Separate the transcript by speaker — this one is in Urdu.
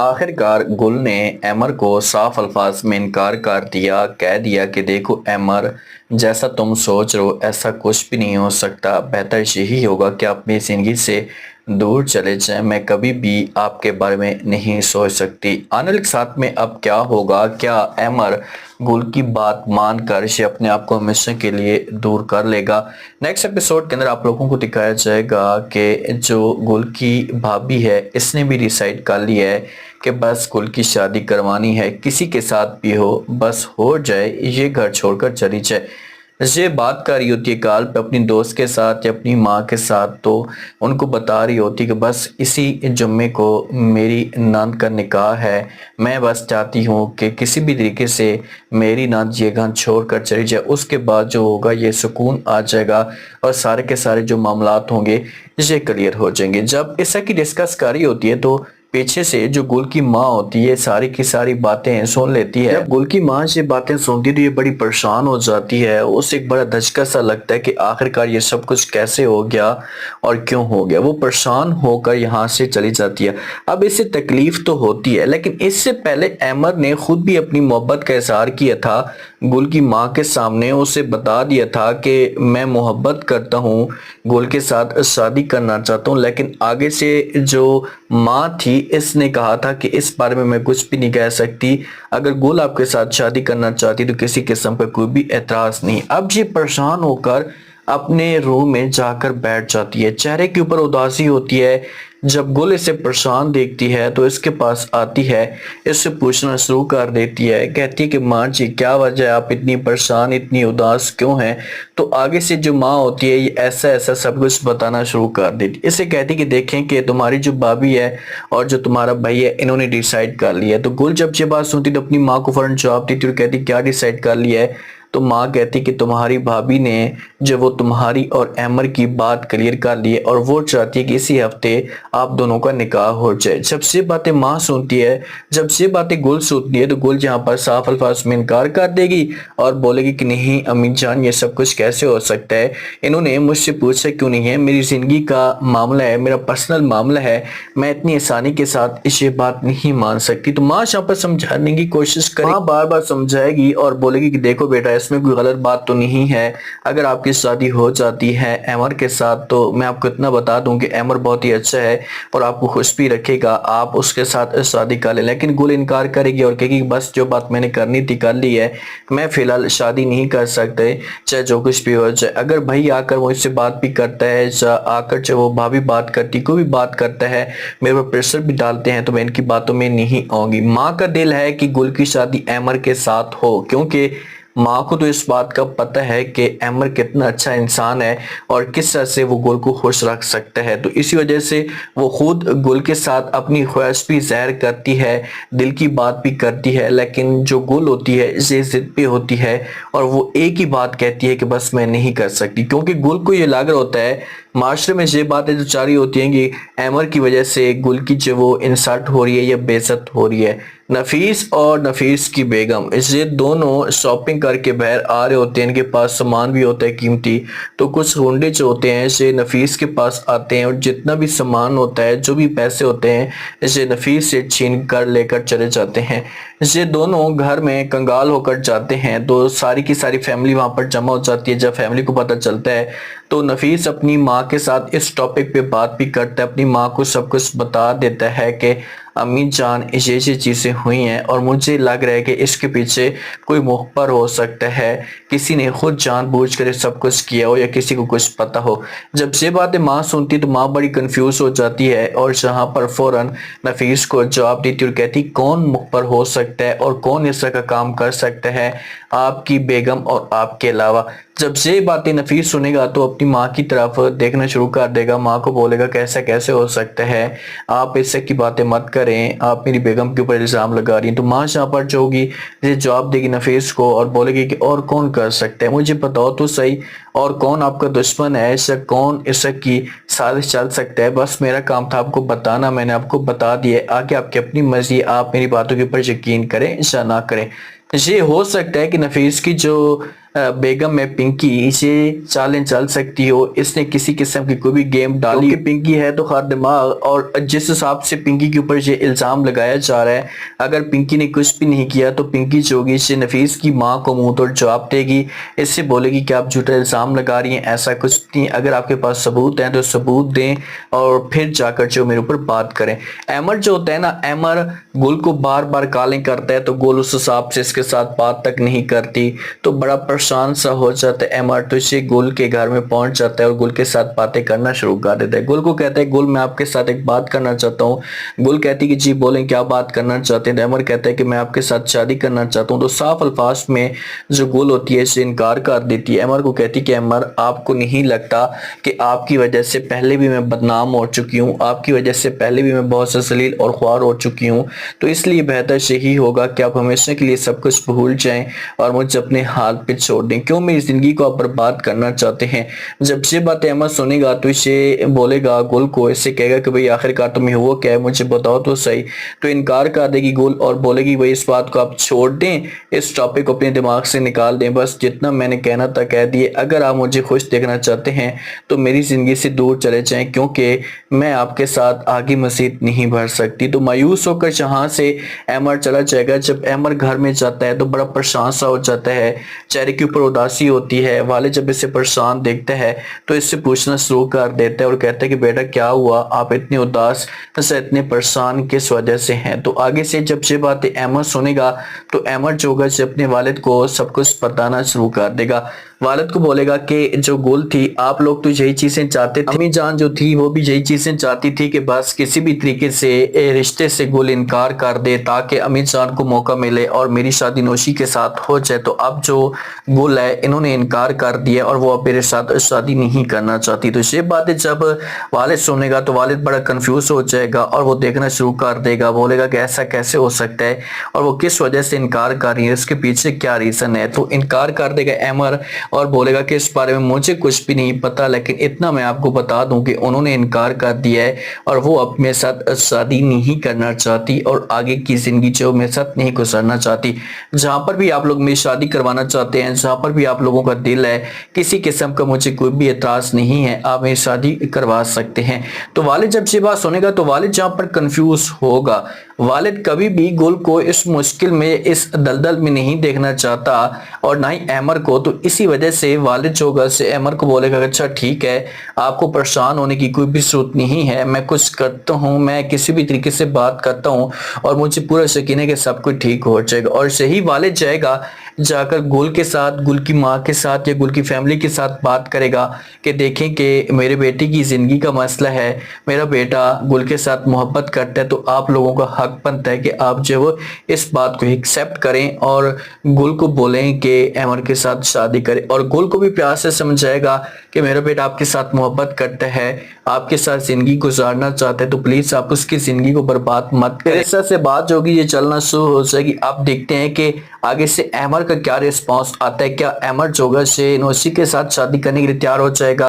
Speaker 1: آخر کار گل نے ایمر کو صاف الفاظ میں انکار کر دیا، کہہ دیا کہ دیکھو ایمر، جیسا تم سوچ رہو ایسا کچھ بھی نہیں ہو سکتا، بہتر یہی ہوگا کہ اپنی زندگی سے دور چلے جائیں، میں کبھی بھی آپ کے بارے میں نہیں سوچ سکتی۔ آنے والے ساتھ میں اب کیا ہوگا؟ کیا ایمر گل کی بات مان کر اسے اپنے آپ کو ہمیشہ کے لیے دور کر لے گا؟ نیکسٹ ایپیسوڈ کے اندر آپ لوگوں کو دکھایا جائے گا کہ جو گل کی بھابی ہے اس نے بھی ڈیسائیڈ کر لیا ہے کہ بس گل کی شادی کروانی ہے، کسی کے ساتھ بھی ہو، بس ہو جائے، یہ گھر چھوڑ کر چلی جائے۔ یہ بات کر رہی ہوتی ہے کال پہ اپنی دوست کے ساتھ یا اپنی ماں کے ساتھ، تو ان کو بتا رہی ہوتی کہ بس اسی جمعے کو میری ناند کا نکاح ہے، میں بس چاہتی ہوں کہ کسی بھی طریقے سے میری ناند یہ گھر چھوڑ کر چلی جائے، اس کے بعد جو ہوگا یہ سکون آ جائے گا اور سارے کے سارے جو معاملات ہوں گے یہ کلیئر ہو جائیں گے۔ جب ایسا کی ڈسکس کر رہی ہوتی ہے تو پیچھے سے جو گل کی ماں ہوتی ہے ساری کی ساری باتیں سن لیتی ہے۔ جب گل کی ماں یہ باتیں سنتی تو یہ بڑی پریشان ہو جاتی ہے، اسے ایک بڑا دھچکا سا لگتا ہے کہ آخرکار یہ سب کچھ کیسے ہو گیا اور کیوں ہو گیا۔ وہ پریشان ہو کر یہاں سے چلی جاتی ہے۔ اب اسے تکلیف تو ہوتی ہے، لیکن اس سے پہلے ایمر نے خود بھی اپنی محبت کا اظہار کیا تھا گل کی ماں کے سامنے، اسے بتا دیا تھا کہ میں محبت کرتا ہوں، گل کے ساتھ شادی کرنا چاہتا ہوں، لیکن آگے سے جو ماں تھی اس نے کہا تھا کہ اس بارے میں کچھ بھی نہیں کہہ سکتی، اگر گل آپ کے ساتھ شادی کرنا چاہتی تو کسی قسم کا کوئی بھی اعتراض نہیں۔ اب یہ پریشان ہو کر اپنے روم میں جا کر بیٹھ جاتی ہے، چہرے کے اوپر اداسی ہوتی ہے۔ جب گل اسے پریشان دیکھتی ہے تو اس کے پاس آتی ہے، اس سے پوچھنا شروع کر دیتی ہے، کہتی ہے کہ ماں جی کیا وجہ ہے، آپ اتنی پریشان اتنی اداس کیوں ہیں؟ تو آگے سے جو ماں ہوتی ہے یہ ایسا ایسا سب کچھ بتانا شروع کر دیتی، اسے کہتی کہ دیکھیں کہ تمہاری جو بھابی ہے اور جو تمہارا بھائی ہے انہوں نے ڈیسائیڈ کر لیا ہے۔ تو گل جب یہ بات سنتی تو اپنی ماں کو فوراً جواب دیتی اور کہتی کیا ڈیسائیڈ کر لیا ہے؟ تو ماں کہتی کہ تمہاری بھابی نے جو وہ تمہاری اور ایمر کی بات کلیئر کر لی ہے اور وہ چاہتی ہے کہ اسی ہفتے آپ دونوں کا نکاح ہو جائے۔ جب یہ باتیں ماں سنتی ہے، جب یہ باتیں گل سنتی ہے تو گل یہاں پر صاف الفاظ میں انکار کر دے گی اور بولے گی کہ نہیں امی جان یہ سب کچھ کیسے ہو سکتا ہے، انہوں نے مجھ سے پوچھا کیوں نہیں ہے، میری زندگی کا معاملہ ہے، میرا پرسنل معاملہ ہے، میں اتنی آسانی کے ساتھ یہ بات نہیں مان سکتی۔ تو ماں یہاں پر سمجھانے کی کوشش کرے، ماں بار بار سمجھائے گی اور بولے گی کہ دیکھو بیٹا اس میں کوئی غلط بات تو نہیں ہے، اگر آپ کی شادی ہو جاتی ہے ایمر کے ساتھ تو میں آپ کو اتنا بتا دوں کہ ایمر بہت ہی اچھا ہے اور آپ کو خوش بھی رکھے گا، آپ اس کے ساتھ شادی کر لیں۔ لیکن گل انکار کرے گی اور کہے گی بس جو بات میں نے کرنی تھی کر لی ہے، میں فی الحال شادی نہیں کر سکتے چاہے جو کچھ بھی ہو جائے۔ اگر بھائی آ کر مجھ سے بات بھی کرتا ہے، آ کر چاہے وہ بھابی بات کرتی کوئی بھی بات کرتا ہے، میرے پر پریشر بھی ڈالتے ہیں، تو میں ان کی باتوں میں نہیں آؤں گی۔ ماں کا دل ہے کہ گل کی شادی ایمر کے ساتھ ہو، کیونکہ ماں کو تو اس بات کا پتہ ہے کہ ایمر کتنا اچھا انسان ہے اور کس طرح سے وہ گل کو خوش رکھ سکتا ہے، تو اسی وجہ سے وہ خود گل کے ساتھ اپنی خواہش بھی ظاہر کرتی ہے، دل کی بات بھی کرتی ہے، لیکن جو گل ہوتی ہے یہ ضد پہ ہوتی ہے اور وہ ایک ہی بات کہتی ہے کہ بس میں نہیں کر سکتی، کیونکہ گل کو یہ لگ رہا ہوتا ہے معاشرے میں یہ باتیں جو چاری ہوتی ہیں کہ ایمر کی وجہ سے گل کی جو وہ انسلٹ ہو رہی ہے یا بے عزت ہو رہی ہے۔ نفیس اور نفیس کی بیگم یہ دونوں شاپنگ کر کے باہر آ رہے ہوتے ہیں، ان کے پاس سامان بھی ہوتا ہے قیمتی، تو کچھ گنڈے جو ہوتے ہیں یہ نفیس کے پاس آتے ہیں اور جتنا بھی سامان ہوتا ہے جو بھی پیسے ہوتے ہیں یہ نفیس سے چھین کر لے کر چلے جاتے ہیں۔ یہ دونوں گھر میں کنگال ہو کر جاتے ہیں تو ساری کی ساری فیملی وہاں پر جمع ہو جاتی ہے۔ جب فیملی کو پتہ چلتا ہے تو نفیس اپنی ماں کے ساتھ اس ٹاپک پہ بات بھی کرتا ہے، اپنی ماں کو سب کچھ بتا دیتا ہے کہ امی جان یہ چیزیں ہوئی ہیں اور مجھے لگ رہا ہے کہ اس کے پیچھے کوئی مخبر ہو سکتا ہے، کسی نے خود جان بوجھ کر سب کچھ کیا ہو یا کسی کو کچھ پتہ ہو۔ جب یہ باتیں ماں سنتی تو ماں بڑی کنفیوز ہو جاتی ہے اور جہاں پر فوراً نفیس کو جواب دیتی اور کہتی کون مخبر ہو سکتا ہے اور کون اس طرح کا کام کر سکتا ہے آپ کی بیگم اور آپ کے علاوہ۔ جب یہ باتیں نفیس سنے گا تو اپنی ماں کی طرف دیکھنا شروع کر دے گا، ماں کو بولے گا کیسا کیسے ہو سکتا ہے، آپ اس سے کی باتیں مت کریں، آپ میری بیگم کے اوپر الزام لگا رہی ہیں۔ تو ماں یہاں پر جو ہوگی یہ جواب دے گی نفیس کو اور بولے گی کہ اور کون کر سکتا ہے، مجھے بتاؤ تو صحیح، اور کون آپ کا دشمن ہے، اس سے کون اس کی سازش چل سکتا ہے، بس میرا کام تھا آپ کو بتانا، میں نے آپ کو بتا دیا، آگے آپ کی اپنی مرضی، آپ میری باتوں کے اوپر یقین کریں یا نہ کریں۔ یہ ہو سکتا ہے کہ نفیس کی جو بیگم ہے پنکی، اسے چالیں چل سکتی ہو، اس نے کسی قسم کی کوئی بھی گیم ڈالی، کیونکہ پنکی ہے تو خار دماغ، اور جس حساب سے پنکی کے اوپر یہ الزام لگایا جا رہا ہے، اگر پنکی نے کچھ بھی نہیں کیا تو پنکی جو ہوگی اسے نفیس کی ماں کو منہ توڑ جواب دے گی، اس سے بولے گی کہ آپ جھوٹا الزام لگا رہی ہیں، ایسا کچھ نہیں، اگر آپ کے پاس ثبوت ہیں تو ثبوت دیں اور پھر جا کر جو میرے اوپر بات کریں۔ ایمر جو ہوتا ہے نا، ایمر گل کو بار بار کالیں کرتا ہے تو گل اس حساب سے اس کے ساتھ بات تک نہیں کرتی، تو بڑا پریشان سا ہو جاتا ہے ایمر، تو اسے گل کے گھر میں پہنچ جاتا ہے اور گل کے ساتھ باتیں کرنا شروع کر دیتا ہے۔ گل کو کہتا ہے گل میں آپ کے ساتھ ایک بات کرنا چاہتا ہوں۔ گل کہتی کہ جی بولیں کیا بات کرنا چاہتے ہیں، تو ایمر کہتا ہے کہ میں آپ کے ساتھ شادی کرنا چاہتا ہوں، تو صاف الفاظ میں جو گل ہوتی ہے اسے انکار کر دیتی ہے۔ ایمر کو کہتی کہ ایمر آپ کو نہیں لگتا کہ آپ کی وجہ سے پہلے بھی میں بدنام ہو چکی ہوں، آپ کی وجہ سے پہلے بھی میں بہت سے ذلیل اور خوار ہو چکی ہوں، تو اس لیے بہتر یہی ہوگا کہ آپ ہمیشہ کے لیے سب کچھ بھول جائیں اور مجھے اپنے حال پہ چھوڑ دیں، کیوں میری زندگی کو آپ برباد کرنا چاہتے ہیں۔ جب یہ بات ایمر سنے گا تو اسے بولے گا گل کو، اس سے کہے گا کہ بھئی آخر کار تمہیں ہوا کیا ہے، مجھے بتاؤ تو صحیح، تو انکار کر دے گی گل اور بولے گی بھئی اس بات کو آپ چھوڑ دیں، اس ٹاپک کو اپنے دماغ سے نکال دیں، بس جتنا میں نے کہنا تھا کہہ دیے، اگر آپ مجھے خوش دیکھنا چاہتے ہیں تو میری زندگی سے دور چلے جائیں، کیونکہ میں آپ کے ساتھ آگے مزید نہیں بڑھ سکتی۔ تو مایوس ہو کر یہاں سے ایمر چلا جائے گا۔ جب ایمر گھر میں جاتا ہے تو بڑا پریشان سا ہو جاتا ہے، چہرے کے اوپر اداسی ہوتی ہے۔ والد جب اسے پریشان دیکھتا ہے تو اس سے پوچھنا شروع کر دیتا ہے اور کہتا ہے کہ بیٹا کیا ہوا، آپ اتنے اداس سے اتنے پریشان کس وجہ سے ہیں۔ تو آگے سے جب یہ باتیں ایمر سنے گا تو ایمر جو ہوگا سے اپنے والد کو سب کچھ بتانا شروع کر دے گا۔ والد کو بولے گا کہ جو گل تھی، آپ لوگ تو یہی چیزیں چاہتے تھے، امی جان جو تھی وہ بھی یہی چیزیں چاہتی تھی کہ بس کسی بھی طریقے سے رشتے سے گل انکار کر دے تاکہ امی جان کو موقع ملے اور میری شادی نوشی کے ساتھ ہو جائے۔ تو اب جو گل ہے انہوں نے انکار کر دیا اور وہ اب میرے ساتھ شادی نہیں کرنا چاہتی۔ تو یہ باتیں جب والد سنے گا تو والد بڑا کنفیوز ہو جائے گا اور وہ دیکھنا شروع کر دے گا، بولے گا کہ ایسا کیسے ہو سکتا ہے اور وہ کس وجہ سے انکار کر رہی ہے، اس کے پیچھے کیا ریزن ہے۔ تو انکار کر دے گا ایمر اور بولے گا کہ اس بارے میں مجھے کچھ بھی نہیں پتا، لیکن اتنا میں آپ کو بتا دوں کہ انہوں نے انکار کر دیا ہے اور وہ اب میرے ساتھ شادی نہیں کرنا چاہتی اور آگے کی زندگی جو میرے ساتھ نہیں گزارنا چاہتی۔ جہاں پر بھی آپ لوگ میری شادی کروانا چاہتے ہیں، جہاں پر بھی آپ لوگوں کا دل ہے، کسی قسم کا مجھے کوئی بھی اعتراض نہیں ہے، آپ میری شادی کروا سکتے ہیں۔ تو والد جب یہ بات سنے گا تو والد جہاں پر کنفیوز ہوگا، والد کبھی بھی گل کو اس مشکل میں، اس دلدل میں نہیں دیکھنا چاہتا اور نہ ہی ایمر کو، تو اسی وجہ سے والد جو ہوگا سے ایمر کو بولے گا کہ اچھا ٹھیک ہے، آپ کو پریشان ہونے کی کوئی بھی ضرورت نہیں ہے، میں کچھ کرتا ہوں، میں کسی بھی طریقے سے بات کرتا ہوں اور مجھے پورا یقین ہے کہ سب کچھ ٹھیک ہو جائے گا۔ اور صحیح والد جائے گا، جا کر گل کے ساتھ، گل کی ماں کے ساتھ یا گل کی فیملی کے ساتھ بات کرے گا کہ دیکھیں کہ میرے بیٹے کی زندگی کا مسئلہ ہے، میرا بیٹا گل کے ساتھ محبت کرتا ہے، تو آپ لوگوں کا حق بنتا ہے کہ آپ جو وہ اس بات کو ایکسیپٹ کریں اور گل کو بولیں کہ ایمر کے ساتھ شادی کرے، اور گل کو بھی پیار سے سمجھائے گا کہ میرا بیٹا آپ کے ساتھ محبت کرتا ہے، آپ کے ساتھ زندگی گزارنا چاہتا ہے، تو پلیز آپ اس کی زندگی کو برباد مت کریں۔ اس طرح سے بات جو ہوگی یہ چلنا شروع ہو جائے گی۔ آپ دیکھتے ہیں کہ آگے سے ایمر کا کیا ریسپانس آتا ہے، کیا ایمر جو ہوگا سے نوشی کے ساتھ شادی کرنے کے لیے تیار ہو جائے گا۔